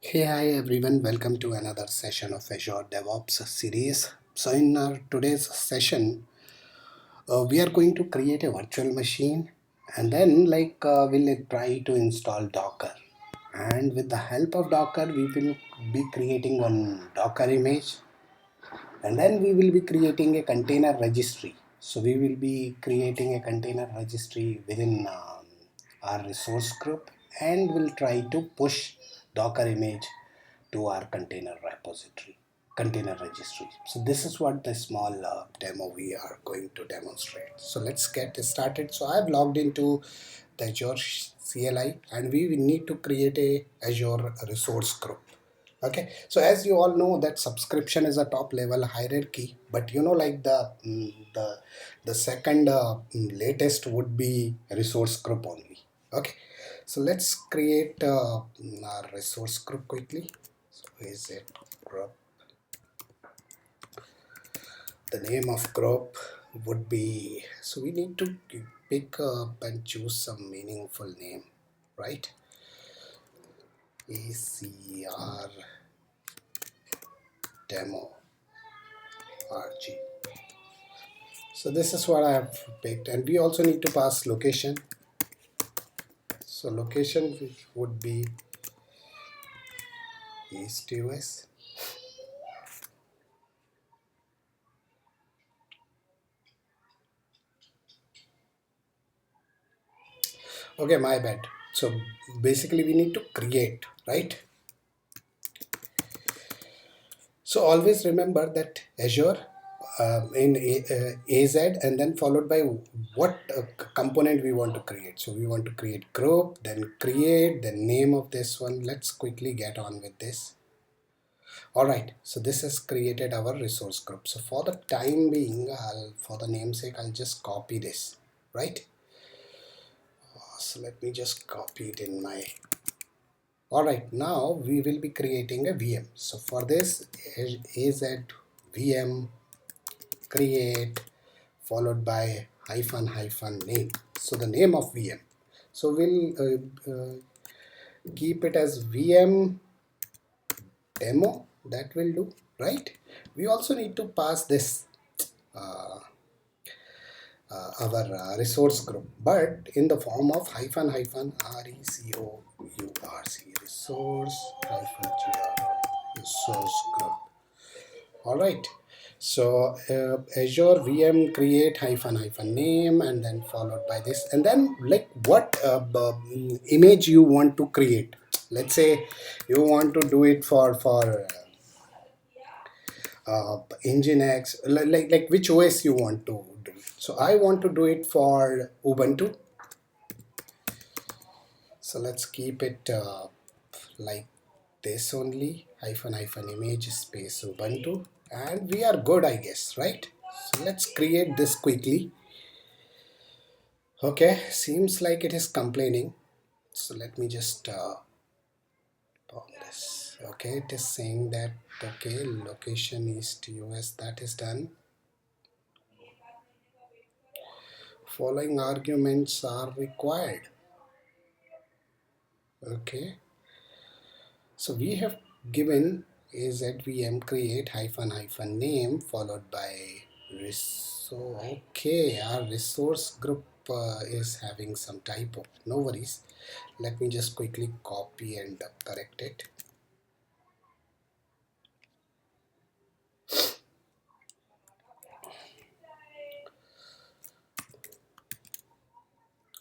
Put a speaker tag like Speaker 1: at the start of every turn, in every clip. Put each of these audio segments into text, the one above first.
Speaker 1: Hey, hi everyone, welcome to another session of Azure DevOps series. So, in our today's session, we are going to create a virtual machine and then, we'll try to install Docker. And with the help of Docker, we will be creating one Docker image and then we will be creating a container registry. So, we will be creating a container registry within our resource group and we'll try to push Docker image to our container repository, container registry. So this is what the small demo we are going to demonstrate. So let's get started. So I've logged into the Azure CLI and we will need to create a Azure resource group. Okay, so as you all know that subscription is a top level hierarchy, but the second latest would be resource group only. Okay, so let's create our resource group quickly. So is it group? The name of group would be, so we need to pick up and choose some meaningful name, right? ACR demo RG. So this is what I have picked, and we also need to pass location. So location which would be East US. Okay, my bad. So basically we need to create, right? So always remember that Azure in AZ and then followed by what component we want to create. So we want to create group, then create, the name of this one. Let's quickly get on with this. Alright, so this has created our resource group. So for the time being, for the namesake, I'll just copy this, right? So let me just copy it in my. Alright, now we will be creating a VM. So for this, AZ VM create followed by hyphen hyphen name. So the name of VM. So we'll keep it as VM demo. That will do, right? We also need to pass this our resource group, but in the form of hyphen hyphen RECOURC resource hyphen GR resource group. All right. So Azure VM create hyphen hyphen name and then followed by this and then like what image you want to create. Let's say you want to do it for Nginx, like which OS you want to do. So I want to do it for Ubuntu. So let's keep it like this only, hyphen hyphen image space Ubuntu, and we are good, I guess, right? So let's create this quickly. Okay, seems like it is complaining. So let me just pop this. Okay, it is saying that okay, location East US, that is done. Following arguments are required. Okay, so we have given AZVM create hyphen hyphen name followed by so okay, our resource group is having some typo. No worries. Let me just quickly copy and correct it.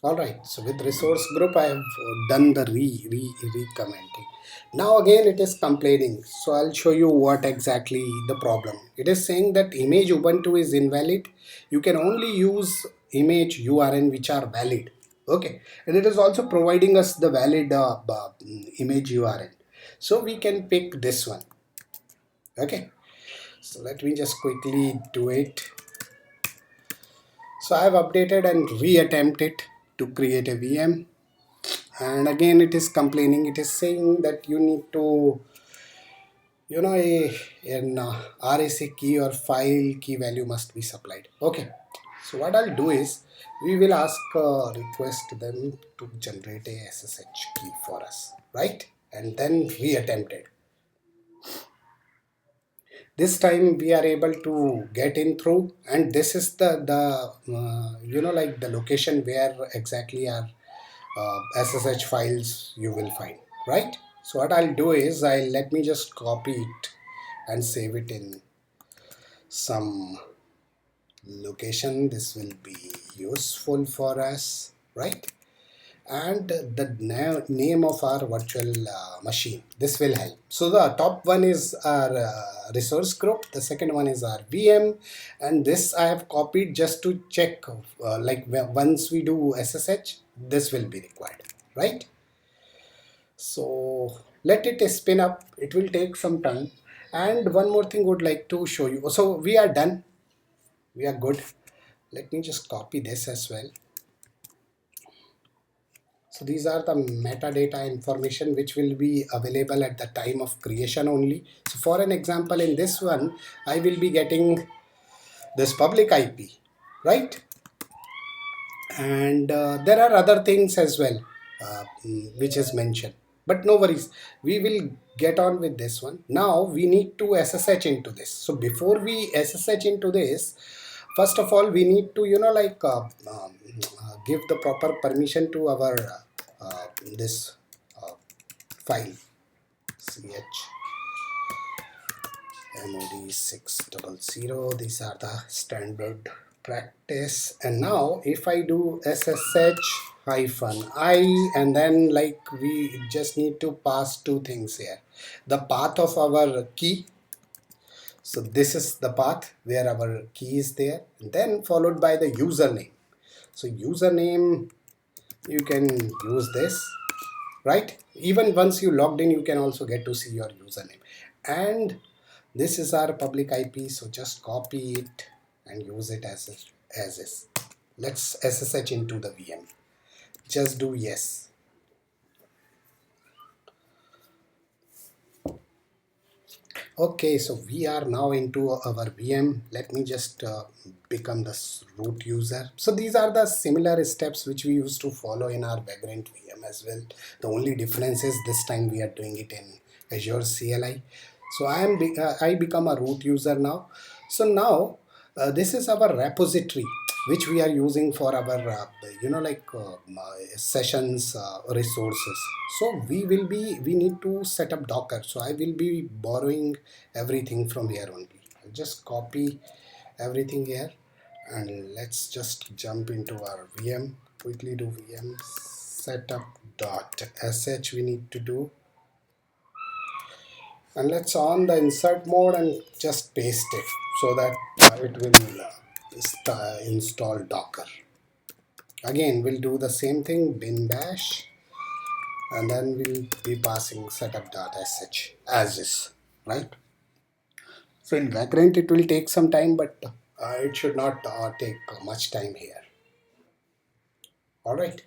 Speaker 1: Alright, so with resource group I have done the re-commenting. Now again it is complaining. So I'll show you what exactly the problem. It is saying that image Ubuntu is invalid. You can only use image URN which are valid. Okay, and it is also providing us the valid image URN. So we can pick this one. Okay, so let me just quickly do it. So I have updated and re-attempted to create a VM, and again it is complaining. It is saying that you need to an RSA key or file key value must be supplied. Okay, so what I'll do is we will ask request them to generate a SSH key for us, right? and then reattempt it. This time we are able to get in through, and this is the like the location where exactly our SSH files you will find, right? So what I'll do is I'll let me just copy it and save it in some location. This will be useful for us, right? And the name of our virtual machine, this will help. So the top one is our resource group, the second one is our VM, and this I have copied just to check once we do SSH, this will be required, right? So let it spin up, it will take some time. And one more thing would like to show you. So we are done, we are good. Let me just copy this as well. So these are the metadata information which will be available at the time of creation only. So for an example, in this one, I will be getting this public IP, right? And there are other things as well which is mentioned. But no worries, we will get on with this one. Now we need to SSH into this. So before we SSH into this, first of all, we need to give the proper permission to our this uh, file ch mod 600. These are the standard practice. And now if I do ssh hyphen I, and then like we just need to pass two things here: the path of our key. So this is the path where our key is there, and then followed by the username. So username, you can use this, right? Even once you logged in, you can also get to see your username. And this is our public IP, so just copy it and use it as is. Let's SSH into the VM. Just do yes. Okay, so we are now into our VM. Let me just become the root user. So these are the similar steps which we used to follow in our Vagrant VM as well. The only difference is this time we are doing it in Azure CLI. So I become a root user now. So now this is our repository which we are using for our sessions resources. So we need to set up Docker. So I will be borrowing everything from here only. I'll just copy everything here, and let's just jump into our VM. Quickly do VM setup.sh we need to do, and let's on the insert mode and just paste it so that it will install Docker. Again, we'll do the same thing, bin bash, and then we'll be passing setup.sh as is, right? So in Vagrant it will take some time, but it should not take much time here. All right.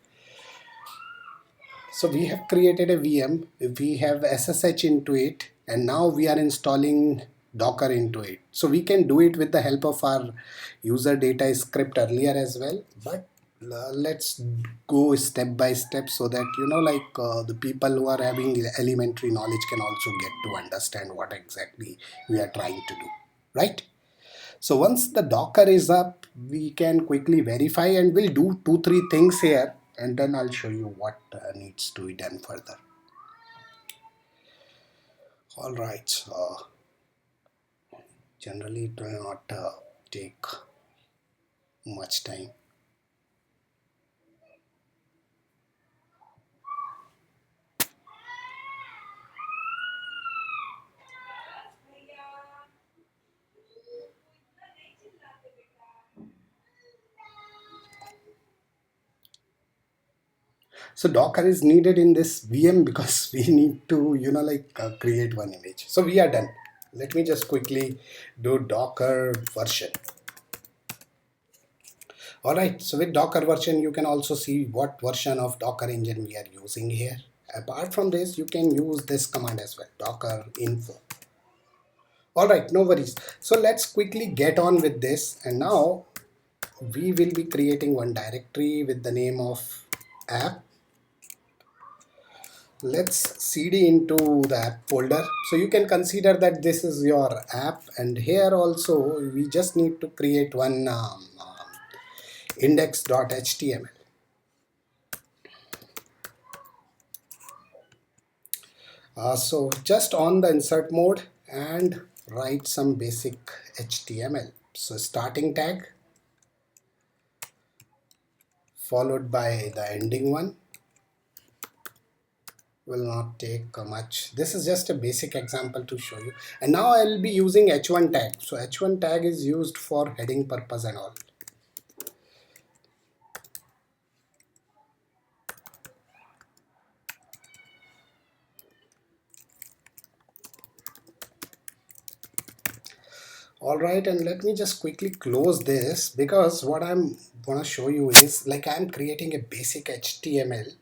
Speaker 1: So we have created a VM, we have SSH into it, and now we are installing Docker into it. So we can do it with the help of our user data script earlier as well, but let's go step by step so that the people who are having elementary knowledge can also get to understand what exactly we are trying to do, right? So once the Docker is up, we can quickly verify, and we'll do 2-3 things here, and then I'll show you what needs to be done further. All right. Generally it will not take much time. So Docker is needed in this VM because we need to create one image. So we are done. Let me just quickly do Docker version. Alright, so with Docker version you can also see what version of Docker engine we are using here. Apart from this, you can use this command as well, docker info. Alright, no worries. So let's quickly get on with this, and now we will be creating one directory with the name of app. let's cd into the app folder. So you can consider that this is your app, and here also we just need to create one index.html. So just on the insert mode and write some basic HTML. So starting tag followed by the ending one, will not take much. This is just a basic example to show you. And now I'll be using h1 tag. So h1 tag is used for heading purpose and all. All right, and let me just quickly close this, because what I'm going to show you is like I'm creating a basic HTML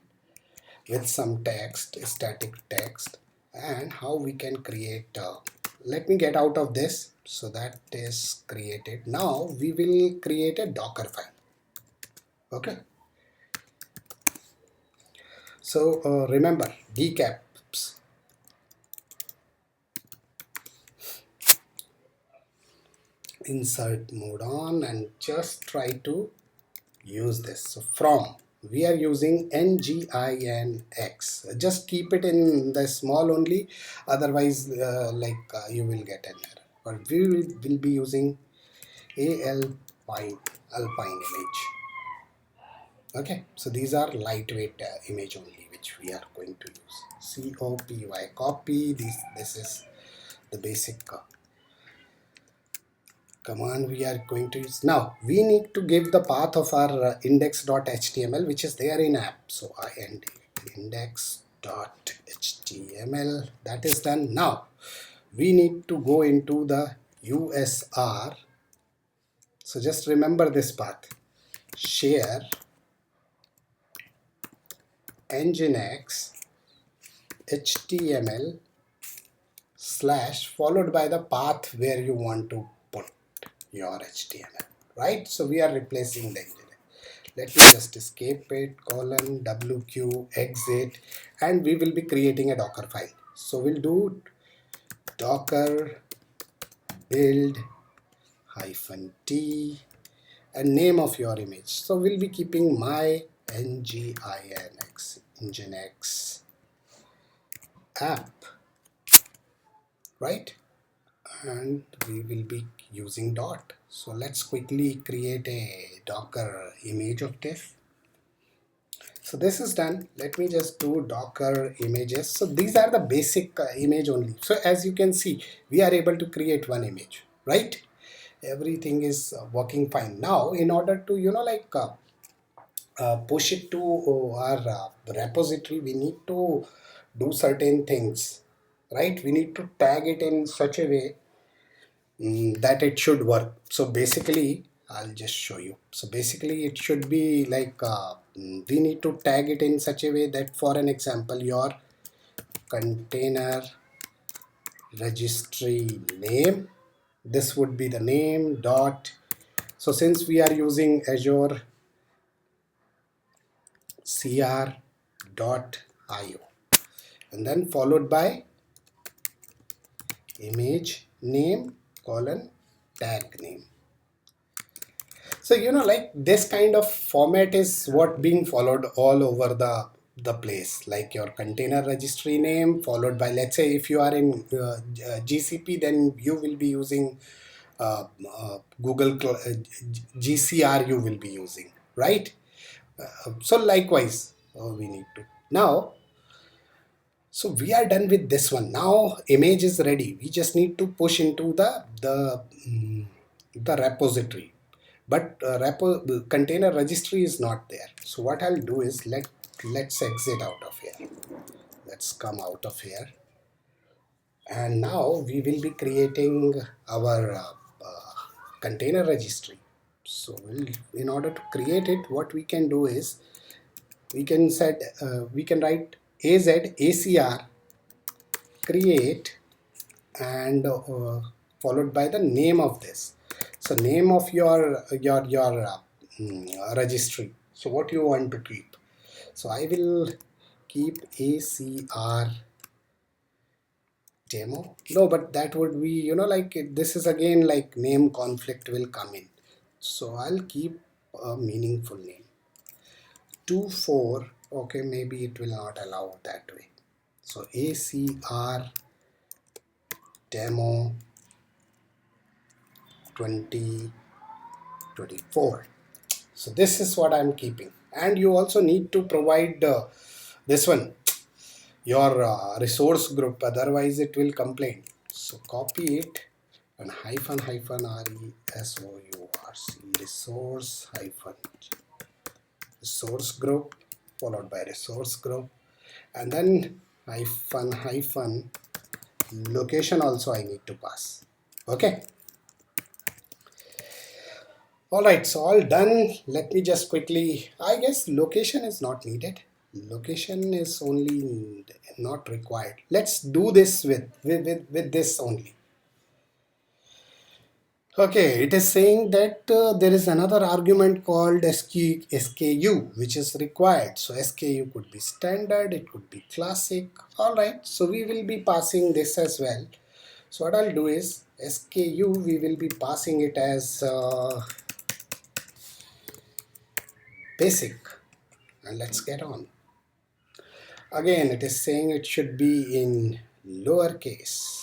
Speaker 1: with some text, static text, and how we can create. Let me get out of this. So that is created. Now we will create a Docker file. Okay. So remember, decaps. Insert mode on and just try to use this. So from, we are using nginx. Just keep it in the small only, otherwise you will get an error. But we will be using alpine image. Okay, so these are lightweight image only which we are going to use. copy. This is the basic command we are going to use. Now we need to give the path of our index.html, which is there in app. So ind index.html, that is done. Now we need to go into the USR. So just remember this path: share nginx html / followed by the path where you want to put your HTML, right? So we are replacing the engine. Let me just escape it, colon wq exit, and we will be creating a Docker file. So we'll do docker build -t and name of your image. So we'll be keeping my nginx app, right? And we will be using dot. So let's quickly create a Docker image of this. So this is done. Let me just do Docker images. So these are the basic image only. So as you can see, we are able to create one image, right? Everything is working fine. Now in order to push it to our repository, we need to do certain things, right? We need to tag it in such a way that it should work. So basically I'll just show you. So basically it should be like we need to tag it in such a way that, for an example, your container registry name, this would be the name dot. So since we are using Azure cr.io, and then followed by image name colon tag name. So like this kind of format is what being followed all over the place, like your container registry name followed by, let's say if you are in GCP, then you will be using Google GCR you will be using, right? So likewise we need to now. So we are done with this one. Now image is ready. We just need to push into the repository, but container registry is not there. So what I'll do is let's exit out of here. Let's come out of here, and now we will be creating our container registry. So in order to create it, what we can do is we can write ACR create and followed by the name of this. So name of your registry. So what you want to keep. So I will keep ACR demo. No, but that would be, like this is again like name conflict will come in. So I'll keep a meaningful name. 2.4, okay, maybe it will not allow that way. So ACR demo 2024. So this is what I'm keeping. And you also need to provide this one, your resource group, otherwise it will complain. So copy it and hyphen resource group followed by resource group, and then hyphen location also I need to pass. Okay. Alright, so all done. Let me just quickly, I guess location is not needed. Location is only not required. Let's do this with this only. Okay, it is saying that there is another argument called SKU which is required. So SKU could be standard, it could be classic. Alright, so we will be passing this as well. So what I'll do is SKU, we will be passing it as basic, and let's get on. Again, it is saying it should be in lowercase.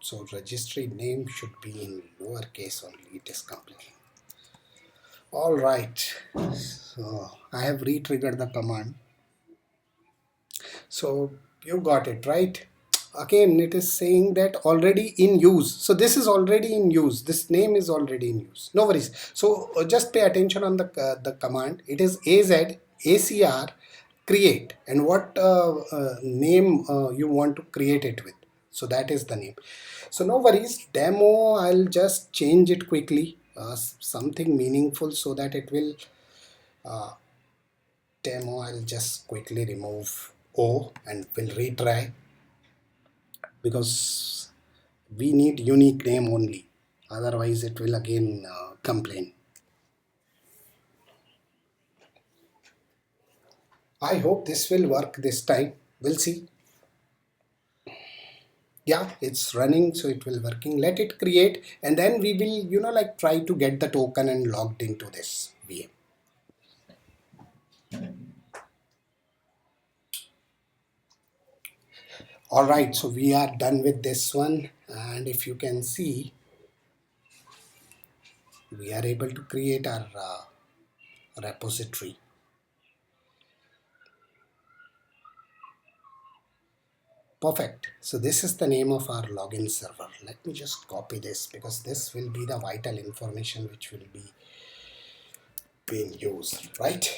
Speaker 1: So registry name should be in lowercase only. It is complaining. All right. So I have re-triggered the command. So you got it, right? Again, it is saying that already in use. So this is already in use. This name is already in use. No worries. So just pay attention on the command. It is ACR create, and what name you want to create it with. So that is the name. So no worries. Demo, I'll just change it quickly. Something meaningful so that it will demo. I'll just quickly remove O and will retry, because we need unique name only, otherwise it will again complain. I hope this will work this time. We'll see. Yeah, it's running, so it will working. Let it create, and then we will like try to get the token and logged into this VM. All right, so we are done with this one, and if you can see, we are able to create our repository. Perfect. So this is the name of our login server. Let me just copy this, because this will be the vital information which will be being used, right?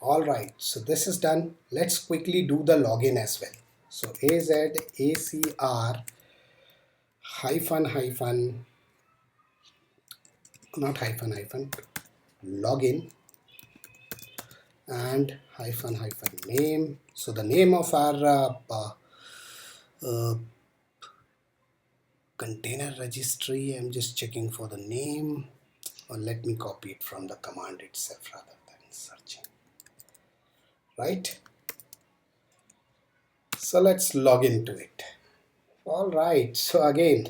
Speaker 1: All right, so this is done. Let's quickly do the login as well. So ACR login and name. So the name of our container registry, I'm just checking for the name, or let me copy it from the command itself rather than searching. Right? So let's log into it. All right, so again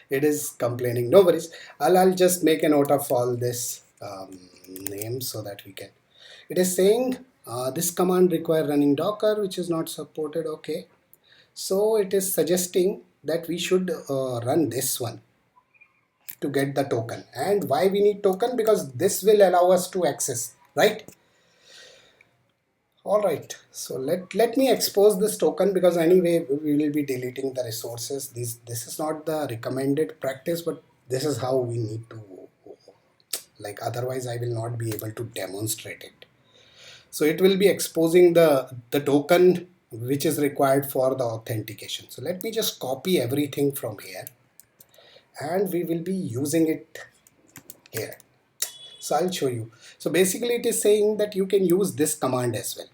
Speaker 1: it is complaining. No worries, I'll just make a note of all this name so that we can. It is saying this command require running Docker, which is not supported. Okay, so it is suggesting that we should run this one to get the token. And why we need token? Because this will allow us to access, right? All right, so let me expose this token, because anyway we will be deleting the resources. This is not the recommended practice, but this is how we need to, like, otherwise I will not be able to demonstrate it. So it will be exposing the token which is required for the authentication. So let me just copy everything from here, and we will be using it here. So I'll show you. So basically it is saying that you can use this command as well.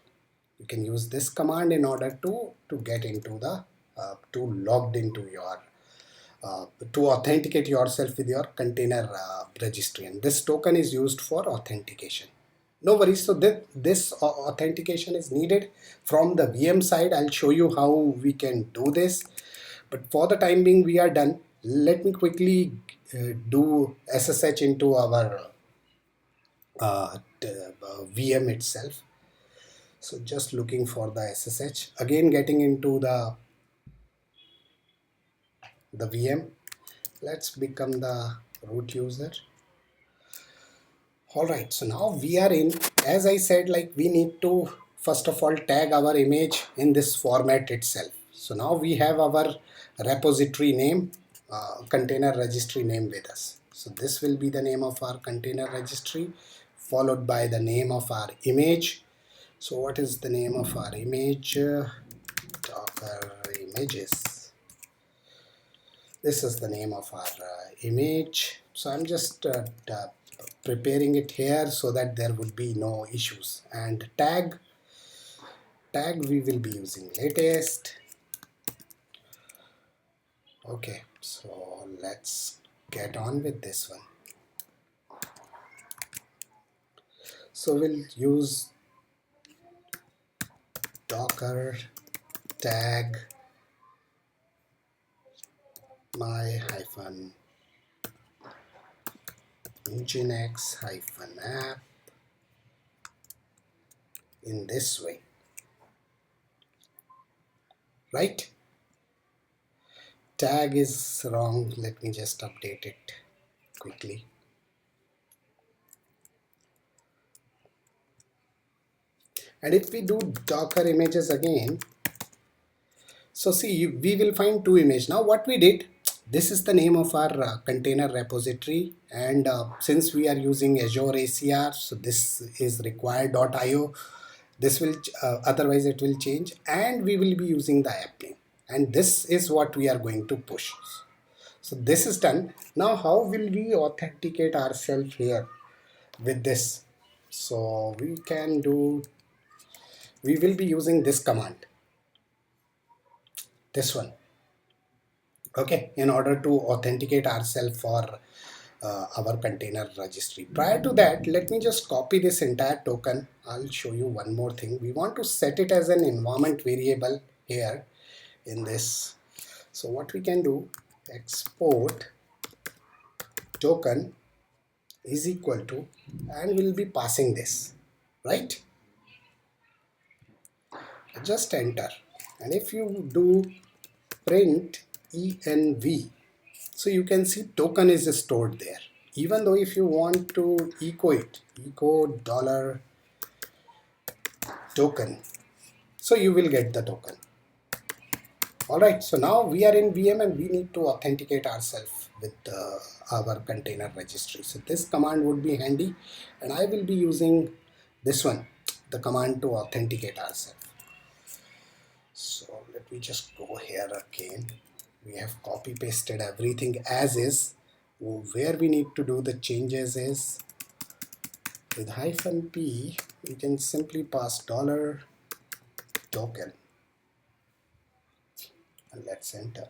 Speaker 1: You can use this command in order to get into the to logged into your to authenticate yourself with your container registry, and this token is used for authentication. No worries. So this authentication is needed from the VM side. I'll show you how we can do this. But for the time being, we are done. Let me quickly do SSH into our VM itself. So just looking for the SSH. Again, getting into the VM. Let's become the root user. All right, so now we are in. As I said, like we need to first of all tag our image in this format itself. So now we have our repository name, container registry name with us. So this will be the name of our container registry, followed by the name of our image. So what is the name of our image? Docker images. This is the name of our image. So I'm just preparing it here so that there would be no issues. And tag we will be using latest. Okay, so let's get on with this one. So we'll use docker tag my hyphen nginx hyphen app in this way, right? Tag is wrong. Let me just update it quickly. And if we do docker images again, so see, we will find two images. Now what we did, this is the name of our container repository, and since we are using Azure ACR, so this is required.io. This will otherwise it will change, and we will be using the app name, and this is what we are going to push. So this is done. Now how will we authenticate ourselves here with this? So we will be using this command, this one, okay, in order to authenticate ourselves for our container registry. Prior to that, let me just copy this entire token. I'll show you one more thing. We want to set it as an environment variable here in this. So what we can do, export token is equal to, and we'll be passing this, right? Just enter, and if you do print env, so you can see token is stored there. Even though if you want to echo it, echo dollar token, so you will get the token. All right, so now we are in VM and we need to authenticate ourselves with our container registry. So this command would be handy, and I will be using this one, the command to authenticate ourselves. So let me just go here again. We have copy pasted everything as is. Where we need to do the changes is with hyphen p, we can simply pass dollar token, and let's enter.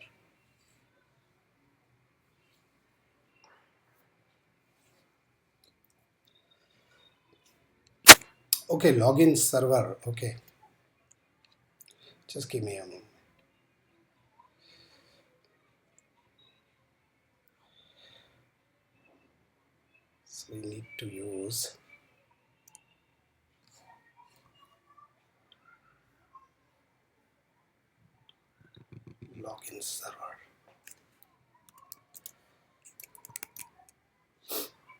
Speaker 1: Okay, login server. Okay, just give me a moment. So we need to use login server.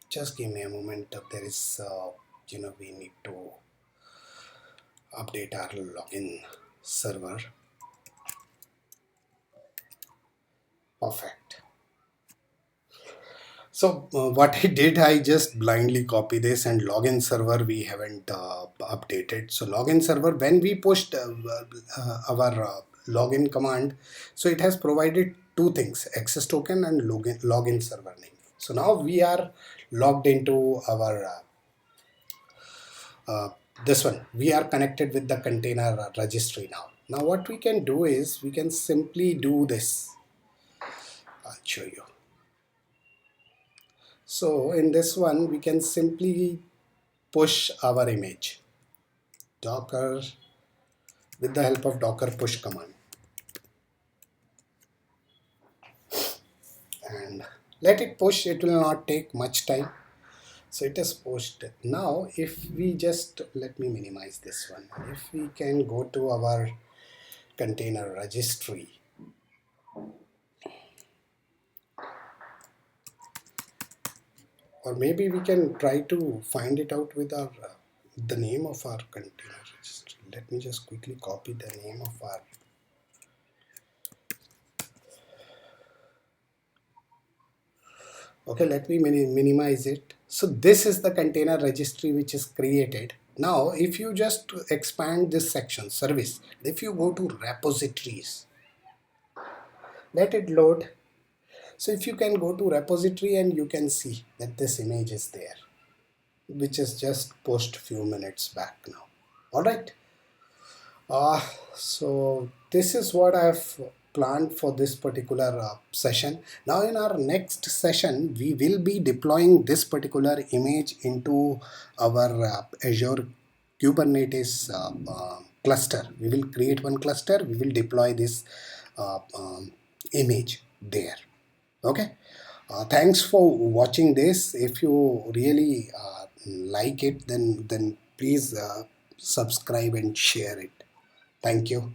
Speaker 1: Just give me a moment. There is, we need to update our login server. Perfect. So what I did, I just blindly copy this, and login server we haven't updated. So login server, when we pushed our login command, so it has provided two things, access token and login server name. So now we are logged into our this one. We are connected with the container registry now. Now what we can do is we can simply do this. I'll show you. So in this one, we can simply push our image. Docker, with the help of Docker push command. And let it push, it will not take much time. So it is pushed. Now if we just, let me minimize this one. If we can go to our container registry, or maybe we can try to find it out with our the name of our container registry. Let me just quickly copy the name of our, okay, let me minimize it. So this is the container registry which is created. Now if you just expand this section service, if you go to repositories, let it load. So if you can go to repository and you can see that this image is there, which is just post few minutes back now. All right. So this is what I've planned for this particular session. Now in our next session, we will be deploying this particular image into our Azure Kubernetes cluster. We will create one cluster. We will deploy this image there. Okay. Thanks for watching this. If you really like it, then please subscribe and share it. Thank you.